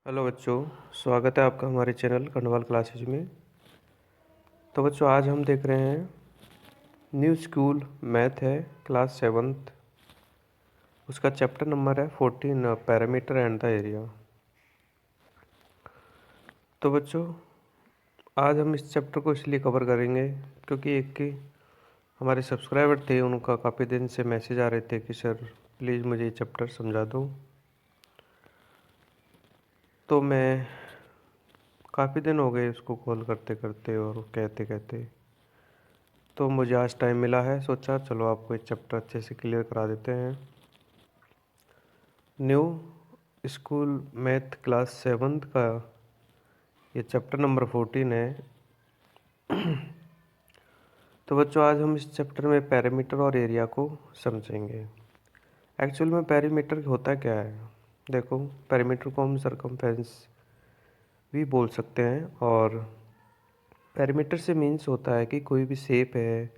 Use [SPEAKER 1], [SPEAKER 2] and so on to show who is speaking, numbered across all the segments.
[SPEAKER 1] Hello बच्चों, स्वागत है आपका हमारे चैनल खंडवाल क्लासेज में। तो बच्चों, आज हम देख रहे हैं न्यू स्कूल मैथ है, क्लास 7th। उसका चैप्टर नंबर है 14, पैरामीटर एंड द एरिया। तो बच्चों, आज हम इस चैप्टर को इसलिए कवर करेंगे क्योंकि एक की हमारे सब्सक्राइबर थे, उनका काफ़ी दिन से मैसेज आ रहे थे कि सर प्लीज़ मुझे ये चैप्टर समझा दो। तो मैं काफ़ी दिन हो गए उसको कॉल करते करते और कहते कहते, तो मुझे आज टाइम मिला है, सोचा चलो आपको एक चैप्टर अच्छे से क्लियर करा देते हैं। New school math class 7th का ये चैप्टर नंबर 14 है। तो बच्चों, आज हम इस चैप्टर में पैरामीटर और एरिया को समझेंगे। एक्चुअल में पैरामीटर होता क्या है? देखो, पैरामीटर को हम सरकमफेरेंस भी बोल सकते हैं, और पैरामीटर से मीन्स होता है कि कोई भी शेप है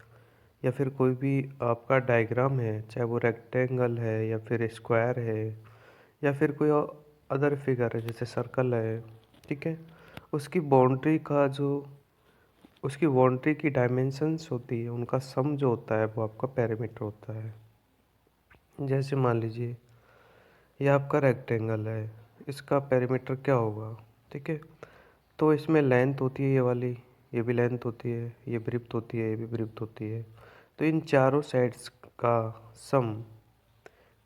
[SPEAKER 1] या फिर कोई भी आपका डायग्राम है, चाहे वो रेक्टेंगल है या फिर स्क्वायर है या फिर कोई अदर फिगर है जैसे सर्कल है, ठीक है। उसकी बाउंड्री का जो उसकी बाउंड्री की डायमेंशंस होती है, उनका सम जो होता है वो आपका पैरामीटर होता है। जैसे मान लीजिए ये आपका रेक्टेंगल है, इसका पैरामीटर क्या होगा, ठीक है। तो इसमें लेंथ होती है ये वाली, ये भी लेंथ होती है, ये ब्रेड्थ होती है, ये भी ब्रेड्थ होती है। तो इन चारों साइड्स का सम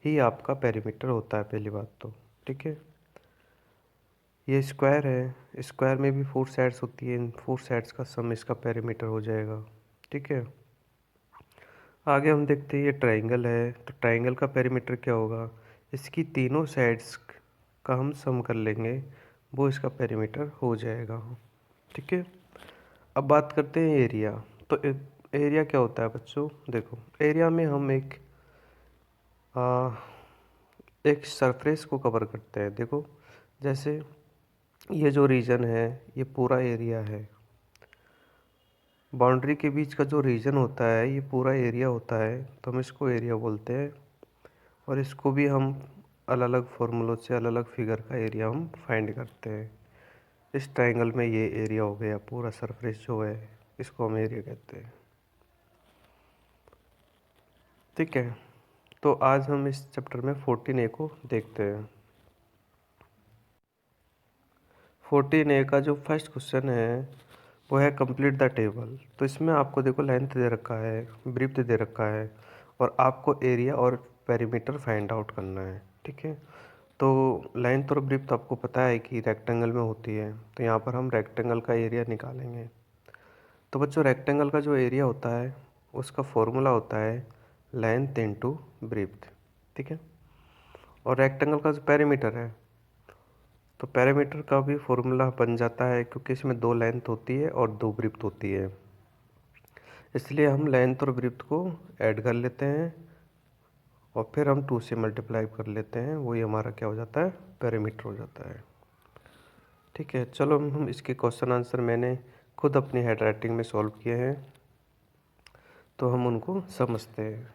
[SPEAKER 1] ही आपका पैरामीटर होता है, पहली बात तो, ठीक है। ये स्क्वायर है, स्क्वायर में भी 4 साइड्स होती है, इन 4 साइड्स का सम इसका पैरामीटर हो जाएगा, ठीक है। आगे हम देखते हैं ये ट्रायंगल है, तो ट्रायंगल का पैरामीटर क्या होगा? इसकी तीनों साइड्स का हम सम कर लेंगे, वो इसका पैरामीटर हो जाएगा, ठीक है। अब बात करते हैं एरिया। तो एरिया क्या होता है बच्चों? देखो, एरिया में हम एक सरफेस को कवर करते हैं। देखो, जैसे ये जो रीजन है, ये पूरा एरिया है। बाउंड्री के बीच का जो रीजन होता है, ये पूरा एरिया होता है, तो हम इसको एरिया बोलते हैं। और इसको भी हम अलग अलग फार्मूलों से अलग अलग फिगर का एरिया हम फाइंड करते हैं। इस ट्रायंगल में ये एरिया हो गया, पूरा सरफेस जो है इसको हम एरिया कहते हैं, ठीक है। तो आज हम इस चैप्टर में 14A को देखते हैं। 14A का जो फर्स्ट क्वेश्चन है वो है कंप्लीट द टेबल। तो इसमें आपको देखो लेंथ दे रखा है, ब्रेड्थ दे रखा है, और आपको एरिया और पेरीमीटर फाइंड आउट करना है, ठीक है। तो लेंथ और ब्रेड्थ आपको पता है कि रेक्टेंगल में होती है, तो यहाँ पर हम रेक्टेंगल का एरिया निकालेंगे। तो बच्चों, रेक्टेंगल का जो एरिया होता है उसका फॉर्मूला होता है लेंथ इनटू ब्रेड्थ, ठीक है। और रेक्टेंगल का जो पेरीमीटर है, तो पैरामीटर का भी फॉर्मूला बन जाता है, क्योंकि इसमें 2 लेंथ होती है और 2 ब्रेड्थ होती है, इसलिए हम लेंथ और ब्रेड्थ को ऐड कर लेते हैं और फिर हम 2 से मल्टीप्लाई कर लेते हैं, वही हमारा क्या हो जाता है? पैरामीटर हो जाता है, ठीक है। चलो, हम इसके क्वेश्चन आंसर मैंने खुद अपनी हैंड राइटिंग में सॉल्व किए हैं, तो हम उनको समझते हैं।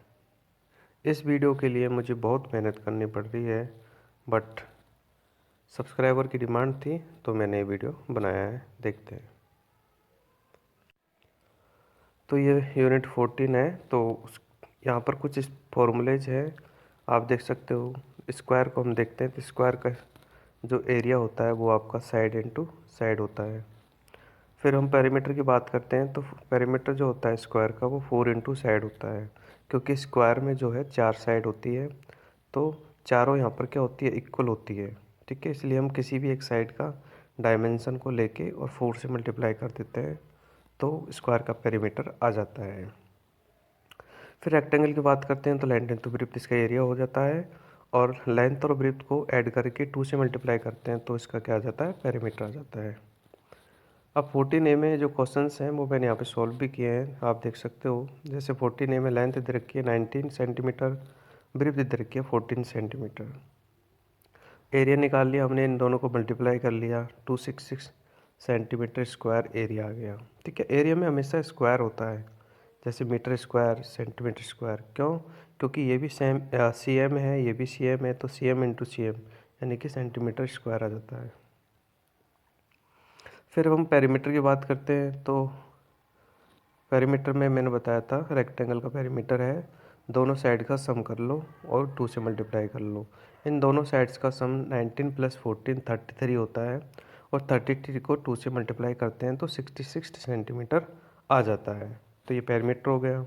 [SPEAKER 1] इस वीडियो के लिए मुझे बहुत मेहनत करनी पड़ रही है, बट सब्सक्राइबर की डिमांड थी तो मैंने ये वीडियो बनाया है, देखते हैं। तो ये यूनिट 14 है, तो यहाँ पर कुछ इस फॉर्मूलेज है, आप देख सकते हो। स्क्वायर को हम देखते हैं, तो स्क्वायर का जो एरिया होता है वो आपका साइड इनटू साइड होता है। फिर हम पेरीमीटर की बात करते हैं, तो पेरीमीटर जो होता है स्क्वायर का वो 4 इंटू साइड होता है, क्योंकि स्क्वायर में जो है 4 साइड होती है, तो चारों यहाँ पर क्या होती है? इक्वल होती है, ठीक है। इसलिए हम किसी भी एक साइड का डायमेंशन को लेके और 4 से मल्टीप्लाई कर देते हैं, तो स्क्वायर का पेरीमीटर आ जाता है। फिर रेक्टेंगल की बात करते हैं, तो लेंथ इंटू ब्रेड्थ इसका एरिया हो जाता है, और लेंथ और ब्रेड्थ को ऐड करके 2 से मल्टीप्लाई करते हैं, तो इसका क्या आ जाता है? पेरीमीटर आ जाता है। अब 14A में जो क्वेश्चंस हैं वो मैंने यहाँ पे सॉल्व भी किए हैं, आप देख सकते हो। जैसे 14A में लेंथ दे रखी है 19 सेंटीमीटर, ब्रेड्थ दे रखी है 14 सेंटीमीटर। एरिया निकाल लिया हमने, इन दोनों को मल्टीप्लाई कर लिया, 266 सेंटीमीटर स्क्वायर एरिया आ गया, ठीक है। एरिया में हमेशा स्क्वायर होता है, जैसे मीटर स्क्वायर, सेंटीमीटर स्क्वायर। क्यों? क्योंकि ये भी CM है, ये भी CM है, तो CM इंटू CM यानी कि सेंटीमीटर स्क्वायर आ जाता है। फिर हम पेरीमीटर की बात करते हैं। तो पेरीमीटर में मैंने बताया था रेक्टेंगल का पेरीमीटर है, दोनों साइड का सम कर लो और 2 से मल्टीप्लाई कर लो। इन दोनों साइड्स का सम 19 + 14 33 होता है, और 33 को 2 से मल्टीप्लाई करते हैं तो 66 सेंटीमीटर आ जाता है। तो ये पेरीमीटर हो गया।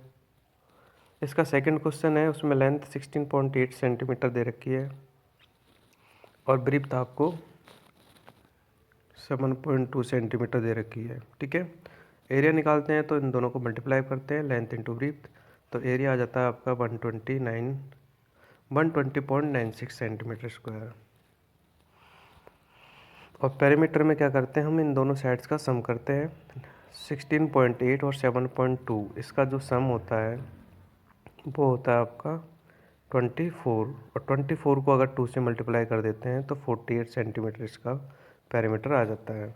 [SPEAKER 1] इसका सेकंड क्वेश्चन है, उसमें लेंथ 16.8 सेंटीमीटर दे रखी है और ब्रीथ आपको 7.2 सेंटीमीटर दे रखी है। ठीक है, एरिया निकालते हैं तो इन दोनों को मल्टीप्लाई करते हैं, लेंथ इंटू ब्रीथ, तो एरिया आ जाता है आपका 120.96 सेंटीमीटर स्क्वायर। और पेरीमीटर में क्या करते हैं, हम इन दोनों साइड्स का सम करते हैं। 16.8 और 7.2, इसका जो सम होता है वो होता है आपका 24, और 24 को अगर 2 से मल्टीप्लाई कर देते हैं तो 48 सेंटीमीटर इसका पेरीमीटर आ जाता है।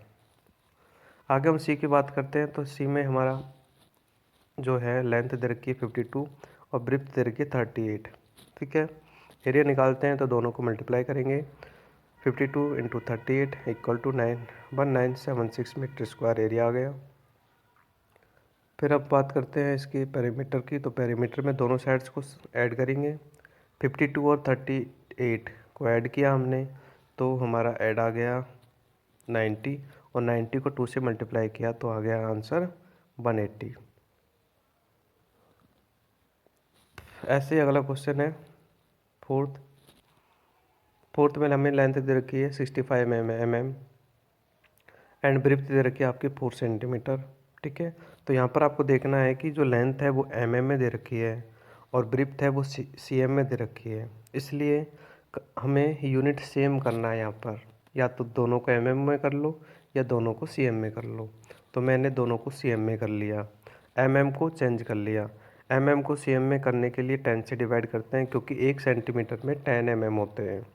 [SPEAKER 1] आगे हम सी की बात करते हैं। तो सी में हमारा जो है लेंथ दे रखी है 52 और ब्रीथ दे रखी है 38। ठीक है, एरिया निकालते हैं तो दोनों को मल्टीप्लाई करेंगे। 52 × 38 = 1976 मीटर स्क्वायर एरिया आ गया। फिर अब बात करते हैं इसकी पेरीमीटर की। तो पेरीमीटर में दोनों साइड्स को ऐड करेंगे। 52 और 38 को ऐड किया हमने तो हमारा ऐड आ गया 90, और 90 को 2 से मल्टीप्लाई किया तो आ गया आंसर 180। ऐसे ही अगला क्वेश्चन है फोर्थ में हमें लेंथ दे रखी है 65 mm एंड ब्रीथ दे रखी है आपकी 4 सेंटीमीटर। ठीक है, तो यहाँ पर आपको देखना है कि जो लेंथ है वो mm में दे रखी है और ब्रीथ है वो cm में दे रखी है, इसलिए हमें यूनिट सेम करना है यहाँ पर। या तो दोनों को mm में कर लो या दोनों को cm में कर लो। तो मैंने दोनों को cm में कर लिया, mm को चेंज कर लिया। mm को cm में करने के लिए 10 से डिवाइड करते हैं, क्योंकि 1 सेंटीमीटर में 10 mm होते हैं,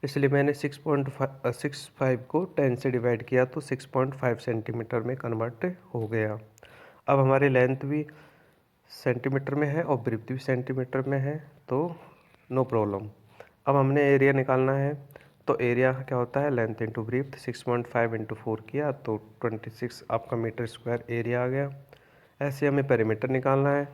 [SPEAKER 1] इसलिए मैंने 6.65 को 10 से डिवाइड किया तो 6.5 सेंटीमीटर में कन्वर्ट हो गया। अब हमारी लेंथ भी सेंटीमीटर में है और ब्रीथ भी सेंटीमीटर में है, तो नो प्रॉब्लम। अब हमने एरिया निकालना है। तो एरिया क्या होता है, लेंथ इंटू ब्रीथ। 6.5 × 4 किया तो 26 आपका मीटर स्क्वायर एरिया आ गया। ऐसे हमें पेरीमीटर निकालना है।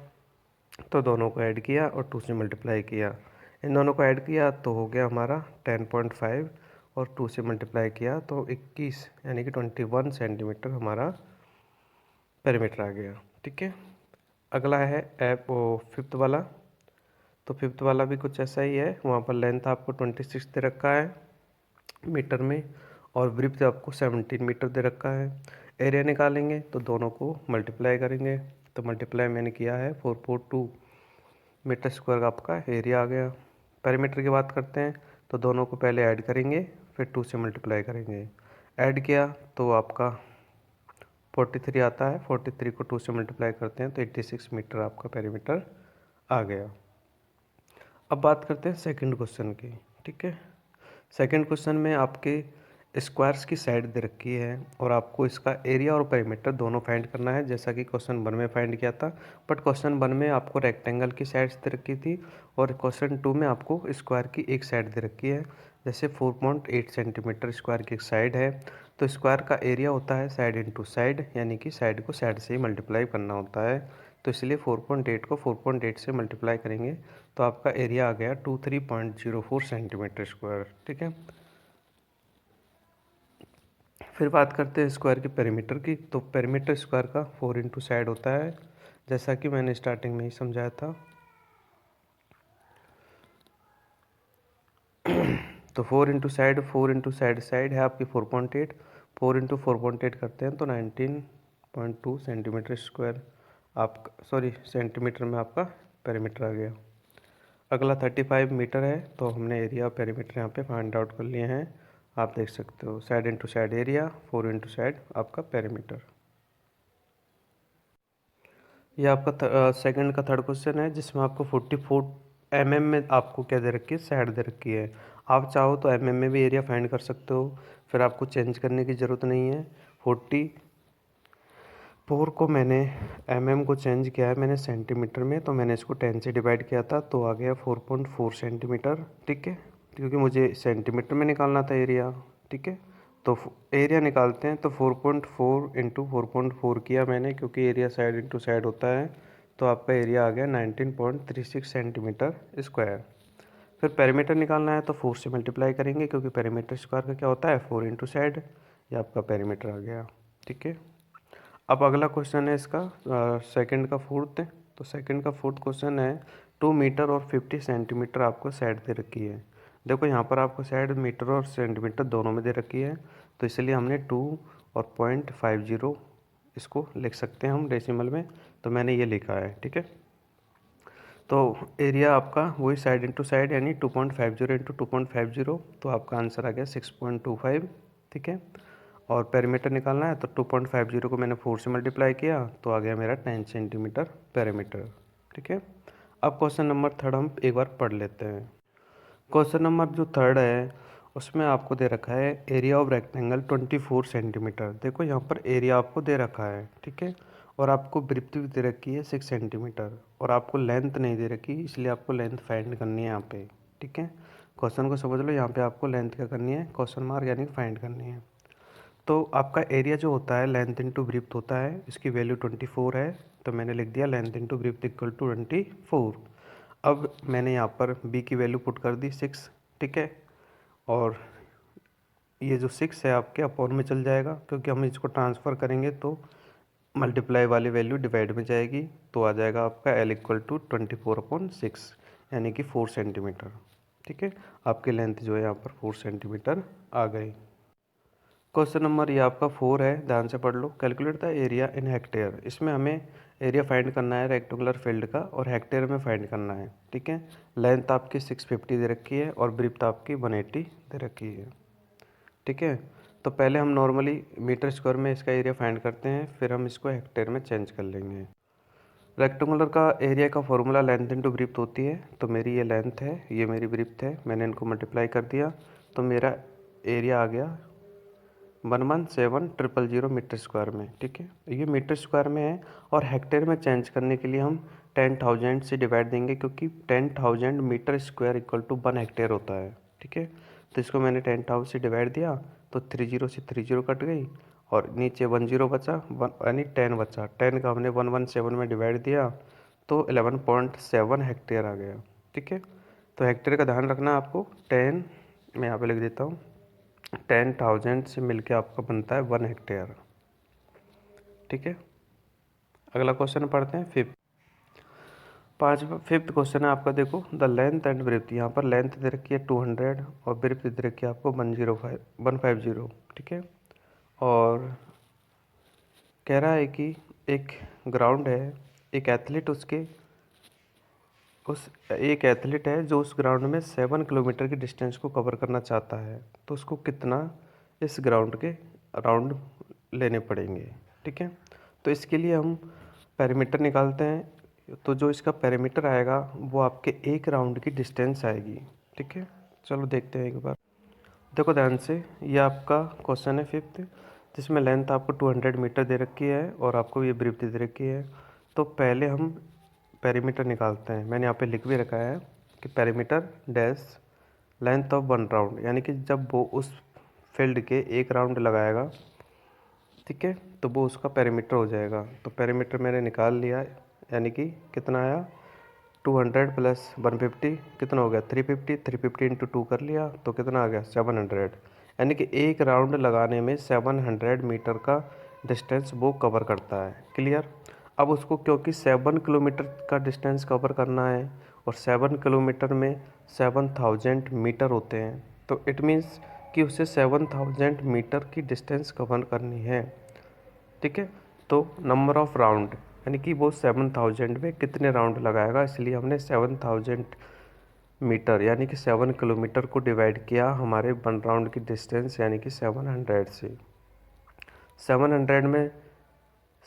[SPEAKER 1] तो दोनों को ऐड किया और 2 से मल्टीप्लाई किया। इन दोनों को ऐड किया तो हो गया हमारा 10.5, और 2 से मल्टीप्लाई किया तो 21 यानी कि 21 सेंटीमीटर हमारा पेरीमीटर आ गया। ठीक है, अगला है फिफ्थ वाला। तो फिफ्थ वाला भी कुछ ऐसा ही है, वहाँ पर लेंथ आपको 26 दे रखा है मीटर में, और ब्रीथ आपको 17 मीटर दे रखा है। एरिया निकालेंगे तो दोनों को मल्टीप्लाई करेंगे। तो मल्टीप्लाई मैंने किया है, 442 मीटर स्क्वायर का आपका एरिया आ गया। पेरीमीटर की बात करते हैं तो दोनों को पहले ऐड करेंगे, फिर 2 से मल्टीप्लाई करेंगे। ऐड किया तो आपका 43 आता है, 43 को 2 से मल्टीप्लाई करते हैं तो 86 मीटर आपका पेरीमीटर आ गया। अब बात करते हैं सेकंड क्वेश्चन की। ठीक है, सेकंड क्वेश्चन में आपके स्क्वायर्स की साइड दे रखी है और आपको इसका एरिया और पेरीमीटर दोनों फाइंड करना है, जैसा कि क्वेश्चन 1 में फाइंड किया था। बट क्वेश्चन 1 में आपको रेक्टेंगल की साइड्स दे रखी थी और क्वेश्चन 2 में आपको स्क्वायर की एक साइड दे रखी है। जैसे 4.8 सेंटीमीटर स्क्वायर की एक साइड है, तो स्क्वायर का एरिया होता है साइड इंटू साइड, यानी कि साइड को साइड से ही मल्टीप्लाई करना होता है। तो इसलिए 4.8 को 4.8 से मल्टीप्लाई करेंगे तो आपका एरिया आ गया 23.04 सेंटीमीटर स्क्वायर। ठीक है, फिर बात करते हैं स्क्वायर के पेरीमीटर की। तो पेरीमीटर स्क्वायर का 4 इंटू साइड होता है, जैसा कि मैंने स्टार्टिंग में ही समझाया था। तो 4 इंटू साइड साइड है आपकी 4.8, 4 इंटू 4.8 करते हैं तो 19.2 सेंटीमीटर स्क्वायर आपका, सॉरी सेंटीमीटर में आपका पेरीमीटर आ गया। अगला 35 मीटर है, तो हमने एरिया और पेरीमीटर यहाँ पे फाइंड आउट कर लिए हैं। आप देख सकते हो side into side area, 4 into side आपका पेरीमीटर। ये आपका सेकंड का थर्ड क्वेश्चन है, जिसमें आपको 44 mm में आपको क्या दे रखी है, साइड दे रखी है। आप चाहो तो mm में भी एरिया फाइंड कर सकते हो, फिर आपको चेंज करने की ज़रूरत नहीं है। 44 को मैंने mm को चेंज किया है मैंने सेंटीमीटर में, तो मैंने इसको 10 से डिवाइड किया था तो आ गया 4.4 सेंटीमीटर। ठीक है, क्योंकि मुझे सेंटीमीटर में निकालना था एरिया। ठीक है, तो एरिया निकालते हैं, तो 4.4 इंटू 4.4 किया मैंने, क्योंकि एरिया साइड इंटू साइड होता है। तो आपका एरिया आ गया 19.36 सेंटीमीटर स्क्वायर। फिर पेरीमीटर निकालना है, तो 4 से मल्टीप्लाई करेंगे, क्योंकि पेरीमीटर स्क्वायर का क्या होता है 4 इंटू साइड। ये आपका पेरीमीटर आ गया। ठीक है, अब अगला क्वेश्चन है इसका सेकंड का फोर्थ। तो सेकंड का फोर्थ क्वेश्चन है 2 मीटर और 50 सेंटीमीटर आपको साइड दे रखी है। देखो यहाँ पर आपको साइड मीटर और सेंटीमीटर दोनों में दे रखी है, तो इसलिए हमने 2 और 0.50 इसको लिख सकते हैं हम डेसिमल में। तो मैंने ये लिखा है। ठीक है, तो एरिया आपका वही साइड इंटू साइड, यानी 2.50 इंटू 2.50, तो आपका आंसर आ गया 6.25। ठीक है, और पेरीमीटर निकालना है, तो 2.50 को मैंने 4 से मल्टीप्लाई किया, तो आ गया मेरा 10 सेंटीमीटर पेरीमीटर। ठीक है, अब क्वेश्चन नंबर थर्ड हम एक बार पढ़ लेते हैं। क्वेश्चन नंबर जो थर्ड है उसमें आपको दे रखा है एरिया ऑफ रेक्टेंगल 24 सेंटीमीटर। देखो यहाँ पर एरिया आपको दे रखा है। ठीक है, और आपको ब्रीथ भी दे रखी है 6 सेंटीमीटर, और आपको लेंथ नहीं दे रखी, इसलिए आपको लेंथ फाइंड करनी है यहाँ पे। ठीक है, क्वेश्चन को समझ लो, यहाँ पे आपको लेंथ क्या करनी है, क्वेश्चन मार्क यानी फाइंड करनी है। तो आपका एरिया जो होता है लेंथ इंटू ब्रीथ होता है, इसकी वैल्यू 24 है, तो मैंने लिख दिया length into breadth equal to 24। अब मैंने यहाँ पर बी की वैल्यू पुट कर दी 6। ठीक है, और ये जो 6 है आपके अपॉन में चल जाएगा, क्योंकि हम इसको ट्रांसफ़र करेंगे तो मल्टीप्लाई वाली वैल्यू डिवाइड में जाएगी, तो आ जाएगा आपका एल इक्वल टू 24/6, यानी कि 4 सेंटीमीटर। ठीक है, आपकी लेंथ जो है यहाँ पर 4 सेंटीमीटर आ गई। क्वेश्चन नंबर ये आपका 4 है, ध्यान से पढ़ लो। Calculate the area in hectare. इसमें हमें एरिया फाइंड करना है रेक्टेंगुलर फील्ड का, और हेक्टेयर में फाइंड करना है। ठीक है, लेंथ आपकी 650 दे रखी है, और ब्रीथ आपकी 180 दे रखी है। ठीक है, तो पहले हम नॉर्मली मीटर स्क्वायर में इसका एरिया फाइंड करते हैं, फिर हम इसको हेक्टेयर में चेंज कर लेंगे। रेक्टेंगुलर का एरिया का फॉर्मूला लेंथ इंटू ब्रीथ होती है, तो मेरी ये लेंथ है, ये मेरी ब्रीथ है, मैंने इनको मल्टीप्लाई कर दिया, तो मेरा एरिया आ गया 117000 मीटर स्क्वायर में। ठीक है, ये मीटर स्क्वायर में है, और हेक्टेयर में चेंज करने के लिए हम 10,000 से डिवाइड देंगे, क्योंकि 10,000 metre square equal to 1 hectare होता है। ठीक है, तो इसको मैंने 10,000 से डिवाइड दिया, तो 30 से 30 कट गई, और नीचे 10 बचा, यानी 10 बचा। 10 का हमने 117 में डिवाइड दिया, तो 11.7 हेक्टेयर आ गया। ठीक है, तो हेक्टेयर का ध्यान रखना आपको। 10 मैं यहाँ पे लिख देता हूँ, 10,000 से मिलके आपका बनता है 1 हेक्टेयर। ठीक है, अगला क्वेश्चन पढ़ते हैं फिफ्थ क्वेश्चन है आपका। देखो द लेंथ एंड ब्रेथ, यहाँ पर लेंथ दे रखी है 200, और ब्रेथ दे रखी है आपको 150। ठीक है, और कह रहा है कि एक ग्राउंड है, एक एथलीट एक एथलीट है जो उस ग्राउंड में 7 किलोमीटर की डिस्टेंस को कवर करना चाहता है, तो उसको कितना इस ग्राउंड के राउंड लेने पड़ेंगे। ठीक है, तो इसके लिए हम पेरीमीटर निकालते हैं, तो जो इसका पेरीमीटर आएगा वो आपके एक राउंड की डिस्टेंस आएगी। ठीक है, चलो देखते हैं एक बार। देखो ध्यान से, ये आपका क्वेश्चन है फिफ्थ, जिसमें लेंथ आपको 200 मीटर दे रखी है, और आपको ये ब्रीथ दे रखी है। तो पहले हम पेरीमीटर निकालते हैं। मैंने यहाँ पे लिख भी रखा है कि perimeter dash length of 1 round, यानी कि जब वो उस फील्ड के एक राउंड लगाएगा, ठीक है, तो वो उसका पेरीमीटर हो जाएगा। तो पेरीमीटर मैंने निकाल लिया, यानी कि कितना आया 200 प्लस 150 कितना हो गया 350। 350 इंटू 2 कर लिया, तो कितना आ गया 700, यानी कि एक राउंड लगाने में 700 मीटर का डिस्टेंस वो कवर करता है। क्लियर। अब उसको क्योंकि 7 किलोमीटर का डिस्टेंस कवर करना है, और 7 किलोमीटर में 7000 मीटर होते हैं, तो इट मीन्स कि उसे 7000 मीटर की डिस्टेंस कवर करनी है। ठीक है, तो नंबर ऑफ राउंड, यानी कि वो 7000 में कितने राउंड लगाएगा, इसलिए हमने 7000 मीटर यानी कि 7 किलोमीटर को डिवाइड किया हमारे 1 राउंड की डिस्टेंस, यानी कि 700 से। 700 में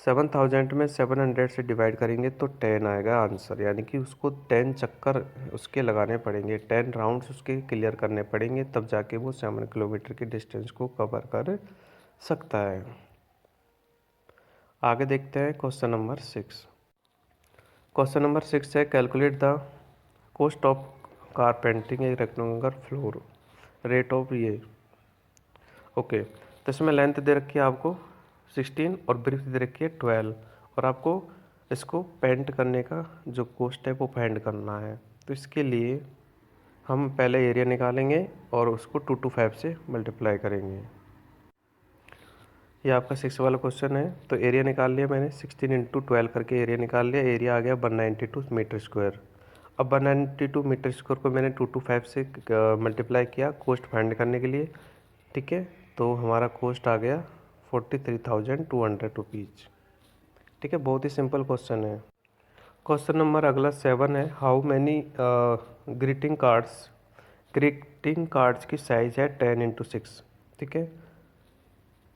[SPEAKER 1] 7000 में 700 से डिवाइड करेंगे तो 10 आएगा आंसर, यानी कि उसको 10 चक्कर उसके लगाने पड़ेंगे, 10 राउंड्स उसके क्लियर करने पड़ेंगे, तब जाके वो 7 किलोमीटर की डिस्टेंस को कवर कर सकता है। आगे देखते हैं क्वेश्चन नंबर 6। क्वेश्चन नंबर 6 है calculate the cost of carpentry A rectangular floor rate of ये। ओके, तो इसमें लेंथ दे रखी है आपको 16 और ब्रीथ दे रखी है 12, और आपको इसको पेंट करने का जो कॉस्ट है वो फाइंड करना है। तो इसके लिए हम पहले एरिया निकालेंगे और उसको 2 to 5 से मल्टीप्लाई करेंगे। ये आपका 6 वाला क्वेश्चन है। तो एरिया निकाल लिया मैंने, 16 × 12 करके एरिया निकाल लिया। एरिया आ गया 192 मीटर स्क्वायर। अब 192 मीटर स्क्वायर को मैंने 2 to 5 से मल्टीप्लाई किया कॉस्ट फाइंड करने के लिए, ठीक है। तो हमारा कॉस्ट आ गया 43,200 रुपीज़, ठीक है। बहुत ही सिंपल क्वेश्चन है। क्वेश्चन नंबर अगला 7 है, हाउ मैनी ग्रीटिंग कार्ड्स की साइज़ है 10 × 6, ठीक है।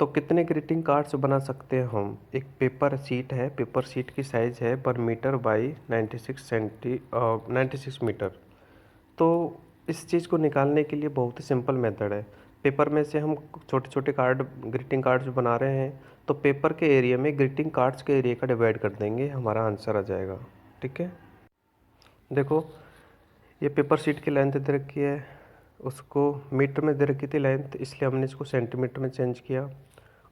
[SPEAKER 1] तो कितने ग्रीटिंग कार्ड्स बना सकते हैं हम। एक पेपर शीट है, पेपर शीट की साइज़ है 1 मीटर बाई 96 मीटर। तो इस चीज़ को निकालने के लिए बहुत ही सिंपल मेथड है। पेपर में से हम छोटे छोटे कार्ड, ग्रीटिंग कार्ड्स बना रहे हैं, तो पेपर के एरिया में ग्रीटिंग कार्ड्स के एरिया का डिवाइड कर देंगे, हमारा आंसर आ जाएगा, ठीक है। देखो, ये पेपर शीट की लेंथ दे रखी है, उसको मीटर में दे रखी थी लेंथ, इसलिए हमने इसको सेंटीमीटर में चेंज किया।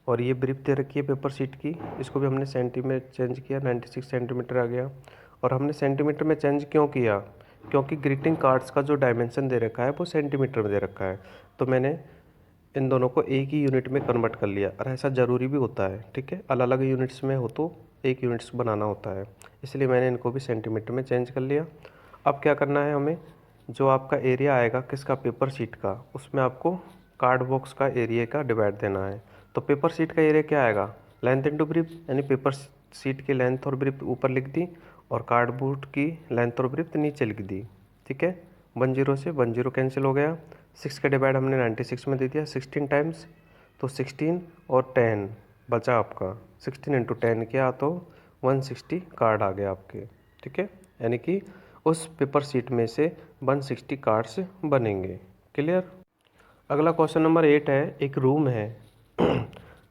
[SPEAKER 1] और ये ब्रीफ दे रखी है पेपर शीट की, इसको भी हमने सेंटीमीटर चेंज किया, 96 सेंटीमीटर आ गया। और हमने सेंटीमीटर में चेंज क्यों किया, क्योंकि ग्रीटिंग कार्ड्स का जो डायमेंशन दे रखा है वो सेंटीमीटर में दे रखा है। तो मैंने इन दोनों को एक ही यूनिट में कन्वर्ट कर लिया, और ऐसा ज़रूरी भी होता है, ठीक है। अलग अलग यूनिट्स में हो तो एक यूनिट्स बनाना होता है, इसलिए मैंने इनको भी सेंटीमीटर में चेंज कर लिया। अब क्या करना है हमें, जो आपका एरिया आएगा किसका, पेपर शीट का, उसमें आपको कार्ड बॉक्स का एरिया का डिवाइड देना है। तो पेपर शीट का एरिया क्या आएगा, लेंथ इंटू ब्रीथ, यानी पेपर शीट की लेंथ और ब्रीथ ऊपर लिख दी, और कार्डबोर्ड की लेंथ और ब्रीथ नीचे लिख दी, ठीक है। 10 से 10 कैंसिल हो गया। 6 का डिवाइड हमने 96 में दे दिया 16 टाइम्स, तो 16 और 10 बचा आपका, 16 × 10 किया तो 160 कार्ड आ गए आपके, ठीक है। यानी कि उस पेपर शीट में से 160 कार्ड्स बनेंगे। क्लियर। अगला क्वेश्चन नंबर 8 है, एक रूम है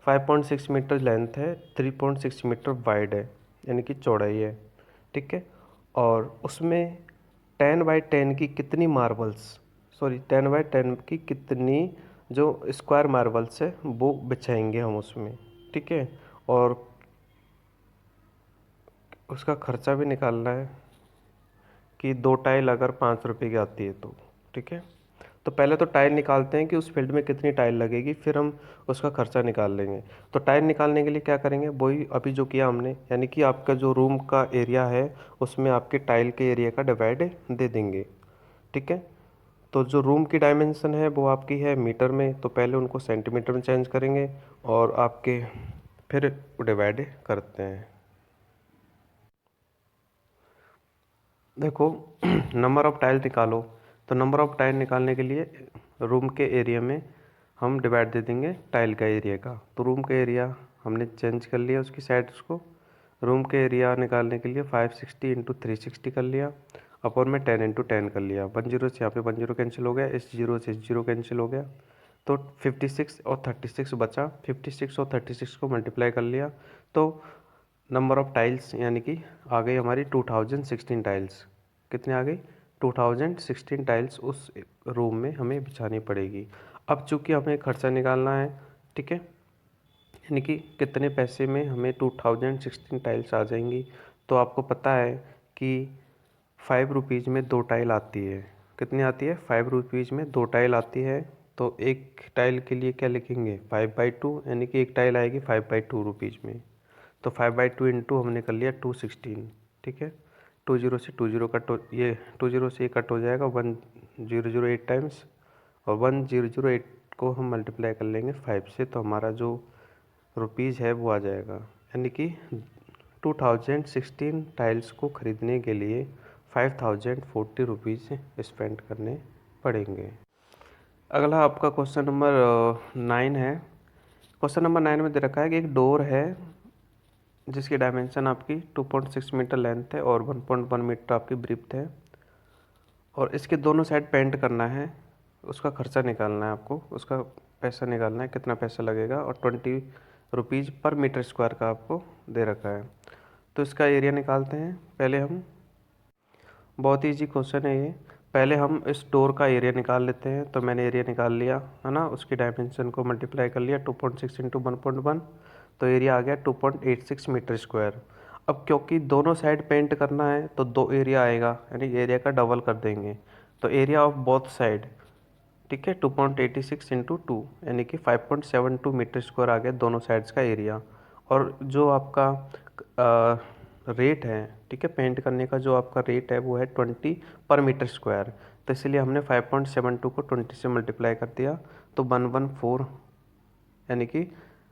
[SPEAKER 1] 5.6 मीटर लेंथ है, 3.6 मीटर वाइड है, यानी कि चौड़ाई है, ठीक है। और उसमें 10 by 10 की कितनी मार्बल्स, 10 by 10 की कितनी जो स्क्वायर मार्बल्स है वो बिछाएंगे हम उसमें, ठीक है। और उसका खर्चा भी निकालना है कि 2 टाइल अगर 5 रुपये की आती है तो, ठीक है। तो पहले तो टाइल निकालते हैं कि उस फील्ड में कितनी टाइल लगेगी, फिर हम उसका खर्चा निकाल लेंगे। तो टाइल निकालने के लिए क्या करेंगे, वही अभी जो किया हमने, यानी कि आपका जो रूम का एरिया है उसमें आपके टाइल के एरिया का डिवाइड दे देंगे, ठीक है। तो जो रूम की डायमेंशन है वो आपकी है मीटर में, तो पहले उनको सेंटीमीटर में चेंज करेंगे और आपके फिर डिवाइड करते हैं। देखो नंबर ऑफ़ टाइल निकालो, तो नंबर ऑफ़ टाइल निकालने के लिए रूम के एरिया में हम डिवाइड दे देंगे टाइल का एरिया का। तो रूम का एरिया हमने चेंज कर लिया उसकी साइड्स को। रूम के एरिया निकालने के लिए 560 × 360 कर लिया, अपॉन में 10 × 10 कर लिया। 10 से यहाँ पे 10 कैंसिल हो गया, इस 0 से 0 कैंसिल हो गया, तो 56 और 36 बचा। 56 और 36 को मल्टीप्लाई कर लिया, तो नंबर ऑफ़ टाइल्स यानी कि आ गई हमारी 2016 टाइल्स। कितनी आ गई, 2016 टाइल्स उस रूम में हमें बिछानी पड़ेगी। अब चूँकि हमें खर्चा निकालना है, ठीक है, यानी कि कितने पैसे में हमें 2016 टाइल्स आ जाएंगी। तो आपको पता है कि 5 रुपीज़ में 2 टाइल आती है। कितनी आती है, 5 रुपीज़ में 2 टाइल आती है। तो एक टाइल के लिए क्या लिखेंगे, 5/2, यानी कि एक टाइल आएगी 5/2 रुपीज़ में। तो 5/2 इंटू हमने कर लिया 216, ठीक है। 20 से 20 कट हो, ये 20 से ये कट हो जाएगा 1008 टाइम्स, और 1008 को हम मल्टीप्लाई कर लेंगे 5 से, तो हमारा जो रुपीज़ है वो आ जाएगा। यानी कि 2016 टाइल्स को ख़रीदने के लिए 5040 रुपीज़ स्पेंड करने पड़ेंगे। अगला आपका क्वेश्चन नंबर 9 है। क्वेश्चन नंबर 9 में दे रखा है कि एक डोर है जिसकी डायमेंशन आपकी 2.6 मीटर लेंथ है और 1.1 मीटर आपकी ब्रीथ है, और इसके दोनों साइड पेंट करना है। उसका खर्चा निकालना है आपको, उसका पैसा निकालना है, कितना पैसा लगेगा, और 20 रुपीज़ पर मीटर स्क्वायर का आपको दे रखा है। तो इसका एरिया निकालते हैं पहले हम। बहुत ही ईजी क्वेश्चन है ये। पहले हम इस डोर का एरिया निकाल लेते हैं। तो मैंने एरिया निकाल लिया है ना, उसकी डायमेंशन को मल्टीप्लाई कर लिया 2.6 इंटू 1.1, तो एरिया आ गया 2.86 मीटर स्क्वायर। अब क्योंकि दोनों साइड पेंट करना है तो दो एरिया आएगा, यानी एरिया का डबल कर देंगे। तो एरिया ऑफ बोथ साइड, ठीक है, 2.86 इंटू 2 यानी कि 5.72 मीटर स्क्वायर आ गया दोनों साइड्स का एरिया। और जो आपका रेट है, ठीक है, पेंट करने का जो आपका रेट है वो है 20 पर मीटर स्क्वायर। तो इसलिए हमने 5.72 को 20 से मल्टीप्लाई कर दिया, तो 114 यानी कि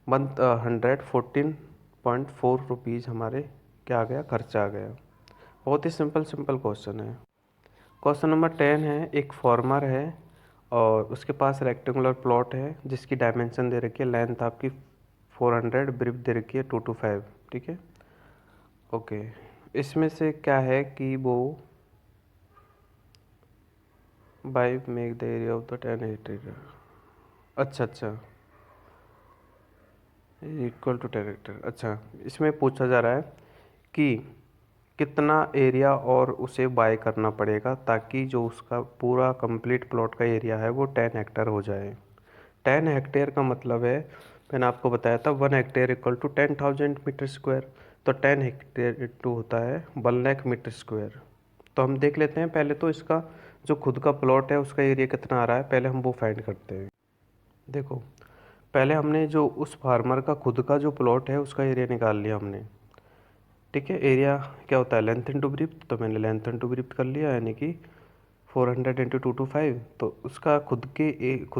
[SPEAKER 1] 114.4 रुपीज़ हमारे क्या आ गया, खर्चा आ गया। बहुत ही सिंपल क्वेश्चन है। क्वेश्चन नंबर 10 है, एक फार्मर है और उसके पास रेक्टेंगुलर प्लॉट है जिसकी डायमेंशन दे रखी है, लेंथ आपकी 400, ब्रीथ दे रखी है 2 to 5, ठीक है, ओके। इसमें से क्या है कि वो by make the area of the 10 hectare, अच्छा इक्वल टू 10 हेक्टेयर। अच्छा, इसमें पूछा जा रहा है कि कितना एरिया और उसे बाय करना पड़ेगा ताकि जो उसका पूरा कंप्लीट प्लॉट का एरिया है वो 10 हेक्टेयर हो जाए। 10 हेक्टेयर का मतलब है, मैंने आपको बताया था 1 hectare equal to 10,000 metre square. तो 10 हेक्टेयर इक्वल होता है 1 लाख मीटर स्क्वायर। तो हम देख लेते हैं पहले तो इसका जो खुद का प्लॉट है उसका एरिया कितना आ रहा है, पहले हम वो फाइंड करते हैं। देखो, पहले हमने जो उस फार्मर का खुद का जो प्लॉट है उसका एरिया निकाल लिया हमने, ठीक है। एरिया क्या होता है, लेंथ इंटू ब्रीथ, तो मैंने लेंथ इंटू ब्रीथ कर लिया, यानी कि 400 इंटू 225, तो उसका खुद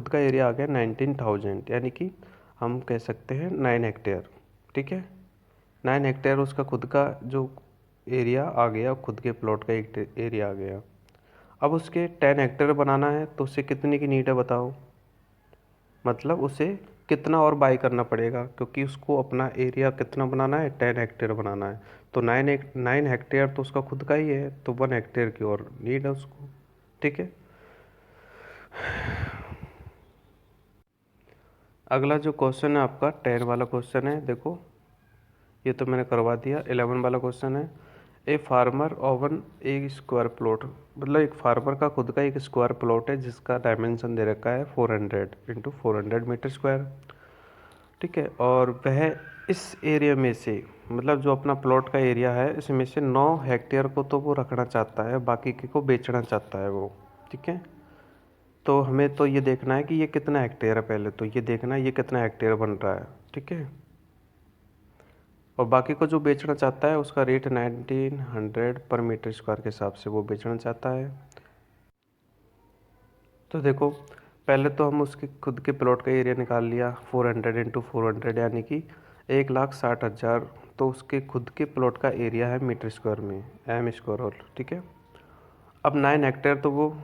[SPEAKER 1] का एरिया आ गया 19,000, यानी कि हम कह सकते हैं 9 हेक्टेयर, ठीक है। 9 हेक्टेयर उसका खुद का जो एरिया आ गया, खुद के प्लॉट का एक एरिया आ गया। अब उसके 10 हेक्टेयर बनाना है तो उसे कितने की नीड है बताओ, मतलब उसे कितना और बाई करना पड़ेगा, क्योंकि उसको अपना एरिया कितना बनाना है, 10 हेक्टेयर बनाना है। तो 9 हेक्टेयर तो उसका खुद का ही है, तो 1 हेक्टेयर की और नीड है उसको, ठीक है। अगला जो क्वेश्चन है आपका 10 वाला क्वेश्चन है, देखो ये तो मैंने करवा दिया। 11 वाला क्वेश्चन है, ए फार्मर ओवन एक स्क्वायर प्लॉट, मतलब एक फार्मर का खुद का एक स्क्वायर प्लॉट है जिसका डायमेंशन दे रखा है 400 इंटू 400 मीटर स्क्वायर, ठीक है। और वह इस एरिया में से, मतलब जो अपना प्लॉट का एरिया है इसमें से 9 हेक्टेयर को तो वो रखना चाहता है, बाकी के को बेचना चाहता है वो, ठीक है। तो हमें तो ये देखना है कि ये कितना हेक्टेयर है, पहले तो ये देखना है ये कितना हेक्टेयर बन रहा है, ठीक है। और बाकी को जो बेचना चाहता है उसका रेट 1900 पर मीटर स्क्वायर के हिसाब से वो बेचना चाहता है। तो देखो, पहले तो हम उसके खुद के प्लॉट का एरिया निकाल लिया, 400 इंटू 400 यानी कि 1,60,000। तो उसके खुद के प्लॉट का एरिया है मीटर स्क्वायर में, एम स्क्वायर होल, ठीक है। अब 9 हेक्टेयर तो वो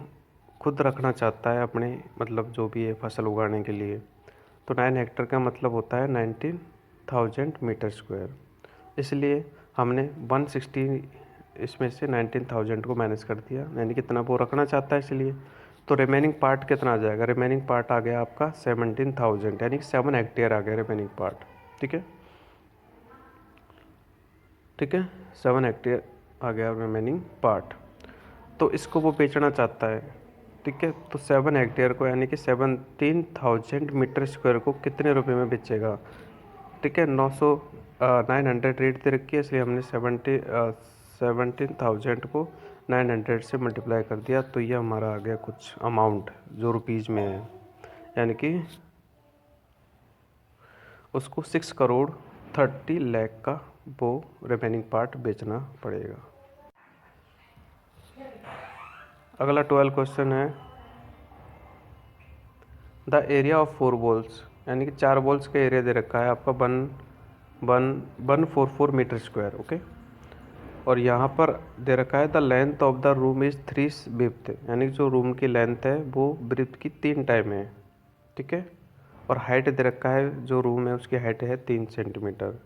[SPEAKER 1] खुद रखना चाहता है अपने, मतलब जो भी है फसल उगाने के लिए। तो 9 हेक्टेयर का मतलब होता है 19,000 मीटर स्क्वायर। इसलिए हमने 160 इसमें से 19,000 को माइनस कर दिया, यानी कितना वो रखना चाहता है इसलिए। तो रिमेनिंग पार्ट कितना आ जाएगा, रिमेनिंग पार्ट आ गया आपका 17,000, यानी कि 7 हेक्टेयर आ गया रिमेनिंग पार्ट, ठीक है, ठीक है, 7 हेक्टेयर आ गया रिमेनिंग पार्ट। तो इसको वो बेचना चाहता है, ठीक है। तो 7 हेक्टेयर को यानी कि 17,000 मीटर स्क्वायर को कितने रुपए में बेचेगा, ठीक है। 900 रेट दे रखी है, इसलिए हमने 17,000 को 900 से मल्टीप्लाई कर दिया, तो ये हमारा आ गया कुछ अमाउंट जो रुपीज़ में है, यानी कि उसको 6,30,00,000 का वो रिमेनिंग पार्ट बेचना पड़ेगा। अगला 12 क्वेश्चन है, द एरिया ऑफ 4 बॉल्स, यानी कि 4 बॉल्स का एरिया दे रखा है आपका 144 मीटर स्क्वायर, ओके। और यहाँ पर दे रखा है the length of the room is 3 breadth, यानी कि जो रूम की लेंथ है वो ब्रीथ की 3 टाइम है, ठीक है। और हाइट दे रखा है, जो रूम है उसकी हाइट है 3 सेंटीमीटर,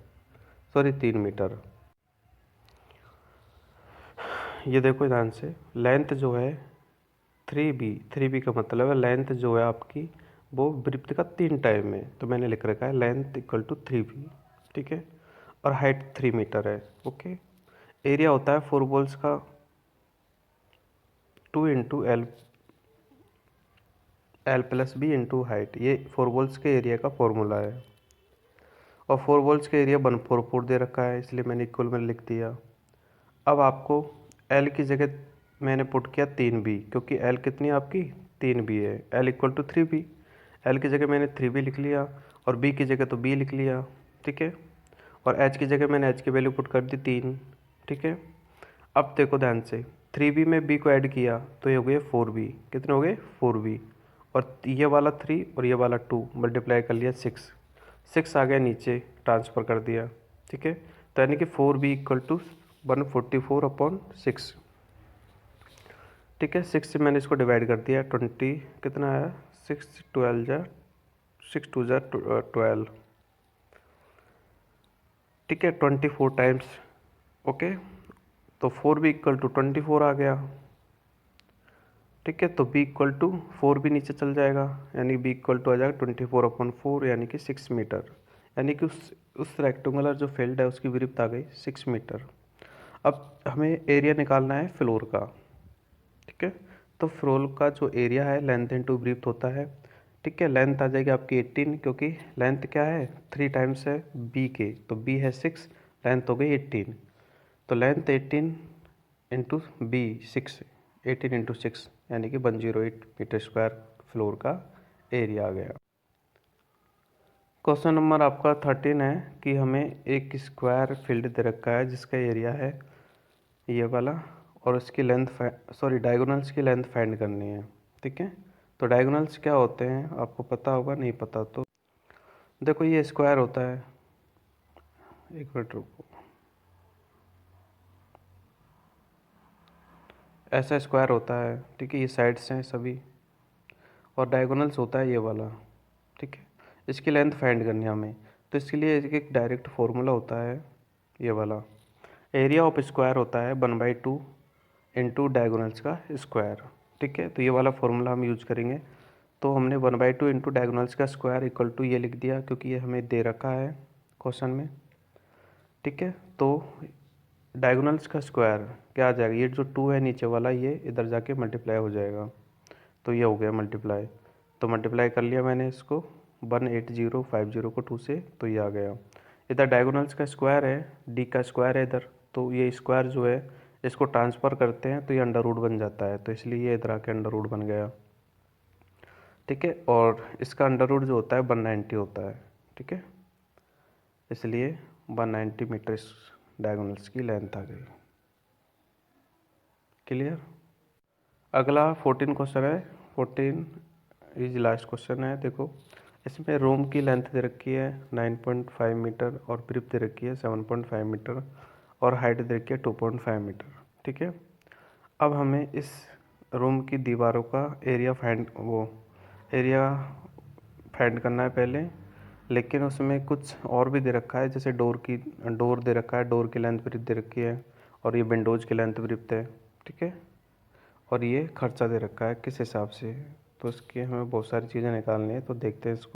[SPEAKER 1] सॉरी 3 मीटर। ये देखो ध्यान से, लेंथ जो है 3b का मतलब है लेंथ जो है आपकी वो ब्रीथ का 3 टाइम है, तो मैंने लिख रखा है लेंथ इक्वल टू 3b, ठीक है। और हाइट 3 मीटर है, ओके। एरिया होता है 4 बॉल्स का 2 into L plus B into height, ये 4 वॉल्स के एरिया का फॉर्मूला है। और 4 वॉल्स का एरिया 144 दे रखा है, इसलिए मैंने इक्वल में लिख दिया। अब आपको एल की जगह मैंने पुट किया 3b, क्योंकि एल कितनी है आपकी 3b है। L equal to 3b, L की जगह मैंने 3b लिख लिया और बी की जगह तो b लिख लिया, ठीक है। और एच की जगह मैंने एच की वैल्यू पुट कर दी 3, ठीक है। अब देखो ध्यान से, 3b में b को ऐड किया तो ये हो गए 4b, कितने हो गए 4b, और ये वाला 3 और ये वाला 2 मल्टीप्लाई कर लिया 6 आ गया नीचे, ट्रांसफ़र कर दिया, ठीक है। तो यानी कि 4b इक्वल टू 144/6, ठीक है। 6 से मैंने इसको डिवाइड कर दिया, 20 कितना आया 6 12 जा 6 2 जा 12, ठीक है, 24 टाइम्स, ओके। तो 4b इक्वल टू 24 आ गया, ठीक है। तो b इक्वल टू 4 भी नीचे चल जाएगा, यानी b इक्वल टू आ जाएगा 24/4, यानी कि 6 मीटर, यानी कि उस रेक्टेंगुलर जो फील्ड है उसकी विड्थ आ गई 6 मीटर। अब हमें एरिया निकालना है फ्लोर का, ठीक है। तो फ्लोर का जो एरिया है लेंथ इंटू ब्रीथ होता है, ठीक है। लेंथ आ जाएगी आपकी 18, क्योंकि लेंथ क्या है 3 टाइम्स है बी के, तो बी है 6, लेंथ हो गई 18। तो लेंथ 18 इंटू बी 6, 18 इंटू 6 यानी कि 108 मीटर स्क्वायर फ्लोर का एरिया आ गया। क्वेश्चन नंबर आपका 13 है कि हमें एक स्क्वायर फील्ड दे रखा है जिसका एरिया है ये वाला, और उसकी लेंथ डायगोनल्स की लेंथ फाइंड करनी है, ठीक है। तो डायगोनल्स क्या होते हैं आपको पता होगा, नहीं पता तो देखो, ये स्क्वायर होता है, एक मिनट रुको, ऐसा स्क्वायर होता है, ठीक है। ये साइड्स हैं सभी, और डायगोनल्स होता है ये वाला, ठीक है। इसकी लेंथ फाइंड करनी है हमें, तो इसके लिए एक डायरेक्ट फार्मूला होता है ये वाला, एरिया ऑफ स्क्वायर होता है 1/2 इंटू डायगोनल्स का स्क्वायर, ठीक है। तो ये वाला फार्मूला हम यूज करेंगे। तो हमने 1/2 इंटू डायगोनल्स का स्क्वायर इक्वल टू ये लिख दिया, क्योंकि ये हमें दे रखा है क्वेश्चन में, ठीक है। तो डायगोनल्स का स्क्वायर क्या आ जाएगा, ये जो 2 है नीचे वाला ये इधर जाके मल्टीप्लाई हो जाएगा, तो ये हो गया मल्टीप्लाई। तो मल्टीप्लाई कर लिया मैंने इसको 18050 को 2 से, तो ये आ गया। इधर डायगोनल्स का स्क्वायर है, डी का स्क्वायर है इधर, तो ये स्क्वायर जो है इसको ट्रांसफ़र करते हैं तो ये अंडर रूट बन जाता है, तो इसलिए ये इधर आके अंडर रूट बन गया, ठीक है। और इसका अंडर रूट जो होता है 190 होता है, ठीक है। इसलिए 190 मीटर इस डायगोनल्स की लेंथ आ गई। क्लियर। अगला 14 क्वेश्चन है, 14 इज लास्ट क्वेश्चन है। देखो, इसमें रूम की लेंथ दे रखी है 9.5 मीटर और ब्रीथ दे रखी है 7.5 मीटर और हाइट दे रखी है 2.5 मीटर, ठीक है। अब हमें इस रूम की दीवारों का एरिया फाइंड करना है पहले, लेकिन उसमें कुछ और भी दे रखा है, जैसे डोर दे रखा है, डोर की लेंथ ब्रीथ दे रखी है, और ये विंडोज़ की लेंथ ब्रीथ है, ठीक है। और ये खर्चा दे रखा है किस हिसाब से, तो इसके हमें बहुत सारी चीज़ें निकालनी है, तो देखते हैं इसको।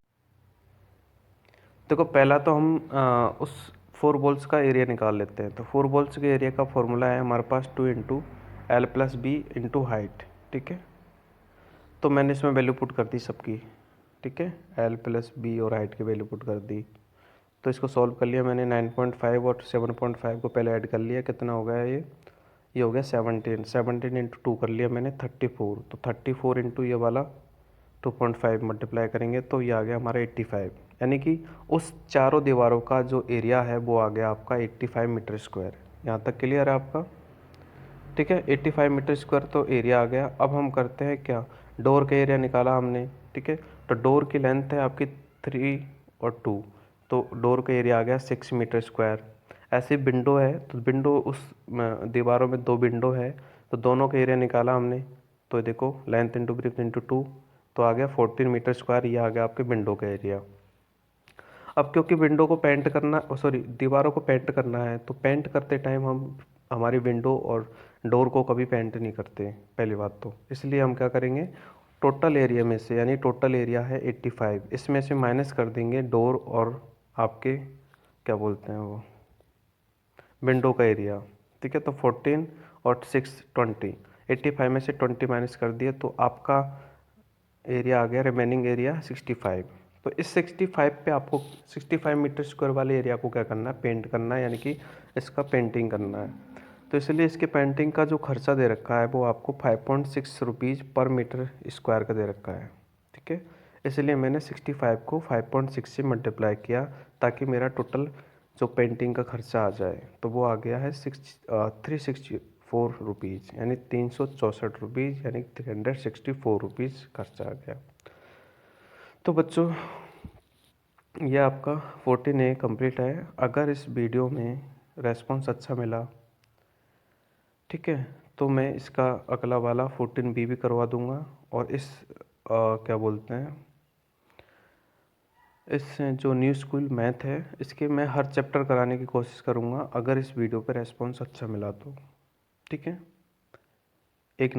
[SPEAKER 1] देखो, पहला तो हम उस 4 बॉल्स का एरिया निकाल लेते हैं। तो 4 बॉल्स के एरिया का फॉर्मूला है हमारे पास 2 into L plus B into height, ठीक है। तो मैंने इसमें वैल्यू पुट कर दी सबकी, ठीक है, एल प्लस बी और हाइट की वैल्यू पुट कर दी। तो इसको सॉल्व कर लिया मैंने, 9.5 और 7.5 को पहले ऐड कर लिया, कितना हो गया ये हो गया 17 इंटू 2 कर लिया मैंने 34, तो 34 इंटू ये वाला 2.5 मल्टीप्लाई करेंगे तो ये आ गया हमारा 85, यानी कि उस चारों दीवारों का जो एरिया है वो आ गया आपका 85 मीटर स्क्वायर। यहाँ तक क्लियर है आपका, ठीक है। 85 मीटर स्क्वायर तो एरिया आ गया। अब हम करते हैं क्या, डोर का एरिया निकाला हमने, ठीक है। तो डोर की लेंथ है आपकी 3 और 2, तो डोर का एरिया आ गया 6 मीटर स्क्वायर। ऐसे विंडो है, तो विंडो उस दीवारों में 2 विंडो है, तो दोनों का एरिया निकाला हमने, तो देखो लेंथ इंटू ब्रीथ इंटू 2, तो आ गया 14 मीटर स्क्वायर, ये आ गया आपके विंडो का एरिया। अब क्योंकि विंडो को पेंट करना, सॉरी दीवारों को पेंट करना है, तो पेंट करते टाइम हम हमारी विंडो और डोर को कभी पेंट नहीं करते, पहली बात तो, इसलिए हम क्या करेंगे, टोटल एरिया में से, यानी टोटल एरिया है 85, इसमें से माइनस कर देंगे डोर और आपके क्या बोलते हैं वो विंडो का एरिया, ठीक है। तो 14 और 6 20, 85 में से 20 माइनस कर दिया तो आपका एरिया आ गया, रिमेनिंग एरिया 65। तो इस 65 पे आपको 65 मीटर स्क्वायर वाले एरिया को क्या करना है, पेंट करना है, यानी कि इसका पेंटिंग करना है। तो इसलिए इसके पेंटिंग का जो खर्चा दे रखा है वो आपको 5.6 रुपीज़ पर मीटर स्क्वायर का दे रखा है, ठीक है। इसलिए मैंने 65 को 5.6 से मल्टीप्लाई किया ताकि मेरा टोटल जो पेंटिंग का खर्चा आ जाए, तो वो आ गया है 364 रुपीज़, यानी 364 रुपीज़, यानी 364 रुपीज़ खर्चा आ गया। तो बच्चों ये आपका 14A कंप्लीट है। अगर इस वीडियो में रेस्पॉन्स अच्छा मिला, ठीक है, तो मैं इसका अगला वाला 14B भी करवा दूंगा। और इस क्या बोलते हैं, इस जो न्यू स्कूल मैथ है इसके मैं हर चैप्टर कराने की कोशिश करूंगा अगर इस वीडियो पे रेस्पॉन्स अच्छा मिला तो, ठीक है। एक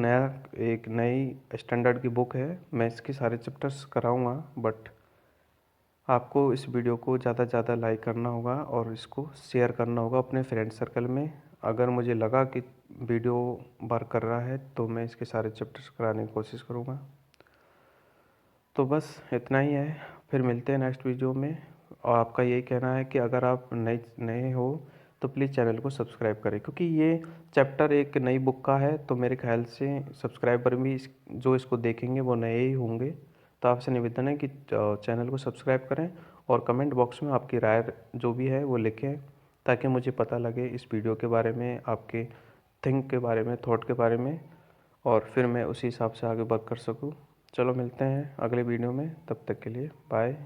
[SPEAKER 1] नई स्टैंडर्ड की बुक है, मैं इसके सारे चैप्टर्स कराऊंगा, बट आपको इस वीडियो को ज़्यादा से ज़्यादा लाइक करना होगा और इसको शेयर करना होगा अपने फ्रेंड सर्कल में। अगर मुझे लगा कि वीडियो वर्क कर रहा है तो मैं इसके सारे चैप्टर्स कराने की कोशिश करूँगा। तो बस इतना ही है, फिर मिलते हैं नेक्स्ट वीडियो में। और आपका यही कहना है कि अगर आप नए हो तो प्लीज़ चैनल को सब्सक्राइब करें, क्योंकि ये चैप्टर एक नई बुक का है, तो मेरे ख्याल से सब्सक्राइबर भी जो इसको देखेंगे वो नए ही होंगे। तो आपसे निवेदन है कि चैनल को सब्सक्राइब करें और कमेंट बॉक्स में आपकी राय जो भी है वो लिखें, ताकि मुझे पता लगे इस वीडियो के बारे में, आपके थिंक के बारे में, थॉट के बारे में, और फिर मैं उसी हिसाब से आगे वर्क कर सकूँ। चलो मिलते हैं अगले वीडियो में, तब तक के लिए बाय।